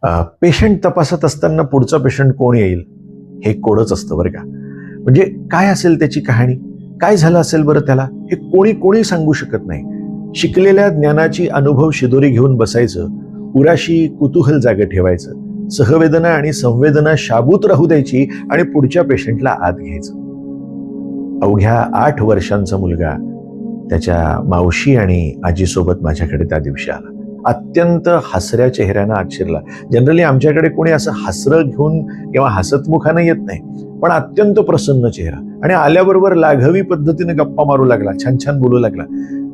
Patient तपासत असताना पुढचा पेशंट कोण येईल हे कोडच असतं बरं का. म्हणजे काय असेल त्याची कहाणी, काय झालं असेल बरं त्याला, हे कोणी सांगू शकत नाही. शिकलेल्या ज्ञानाची अनुभव शिदोरी घेऊन बसायचं, उराशी कुतूहल जागे ठेवायचं, सहवेदना आणि संवेदना शाबूत राहू द्यायची आणि पुढच्या पेशंटला आत घ्यायचं. अवघ्या 8 वर्षांचा मुलगा त्याच्या मावशी आणि आजीसोबत माझ्याकडे त्या दिवशी आला. अत्यंत हसऱ्या चेहऱ्यानं आत शिरला. जनरली आमच्याकडे कोणी असं हसरं घेऊन किंवा हसतमुखानं येत नाही, पण अत्यंत प्रसन्न चेहरा, आणि आल्याबरोबर लाघवी पद्धतीने गप्पा मारू लागला, छान छान बोलू लागला.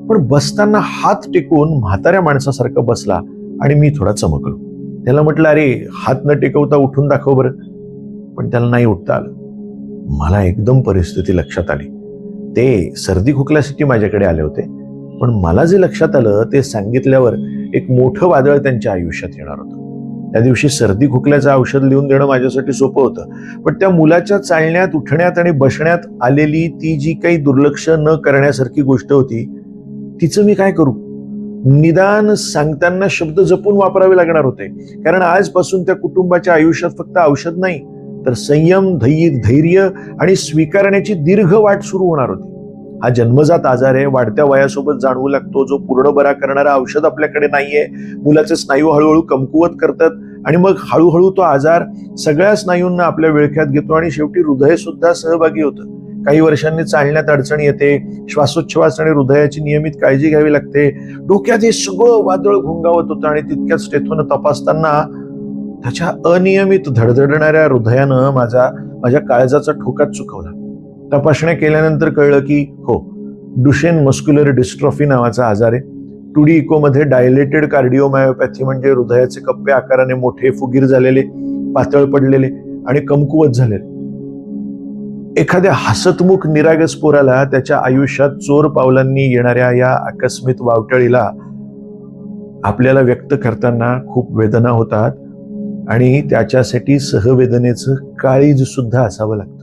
पण बसताना हात टेकून म्हाताऱ्या माणसासारखा बसला आणि मी थोडा चमकलो. त्याला म्हटलं, अरे हात न टेकवता उठून दाखव बरं. पण त्याला नाही उठता आलं. मला एकदम परिस्थिती लक्षात आली. ते सर्दी खोकल्यासाठी माझ्याकडे आले होते, पण मला जे लक्षात आलं ते सांगितल्यावर एक मोठं वादळ त्यांच्या आयुष्यात येणार होतं. त्या दिवशी सर्दी खोकल्याचं औषध लिहून देणं माझ्यासाठी सोपं होतं, पण त्या मुलाच्या चालण्यात, उठण्यात आणि बसण्यात आलेली ती जी काही दुर्लक्ष न करण्यासारखी गोष्ट होती, तिचं मी काय करू? निदान सांगताना शब्द जपून वापरावे लागणार होते, कारण आजपासून त्या कुटुंबाच्या आयुष्यात फक्त औषध नाही तर संयम, धैर्य आणि स्वीकारण्याची दीर्घ वाट सुरू होणार होती. हा जन्मजात आजार आहे, वाढत्या वयासोबत जाणवू लागतो, जो पूर्ण बरा करणारा औषध आपल्याकडे नाहीये. मुलाचे स्नायू हळूहळू कमकुवत करतात आणि मग हळूहळू तो आजार सगळ्या स्नायूंना आपल्या विळख्यात घेतो आणि शेवटी हृदय सुद्धा सहभागी होतं. काही वर्षांनी चालण्यात अडचणी येते, श्वासोच्छवास आणि हृदयाची नियमित काळजी घ्यावी लागते. डोक्यात हे सगळं वादळ घोंगावत होतं आणि तितक्याच स्टेथोनं तपासताना त्याच्या अनियमित धडधडणाऱ्या हृदयानं माझ्या काळजाचा ठोकाच चुकवला. तपासण्या केल्यानंतर कळलं की हो, डुशेन मस्क्युलर डिस्ट्रॉफी नावाचा आजार आहे. 2D इकोमध्ये डायलेटेड कार्डिओमायोपॅथी म्हणजे हृदयाचे कप्पे आकाराने मोठे, फुगीर झालेले, पातळ पडलेले आणि कमकुवत झालेले. एखाद्या हसतमुख निरागस पोराला त्याच्या आयुष्यात चोर पावलांनी येणाऱ्या या आकस्मिक वावटळीला आपल्याला व्यक्त करताना खूप वेदना होतात आणि त्याच्यासाठी सहवेदनेचं काळीज सुद्धा असावं लागतं.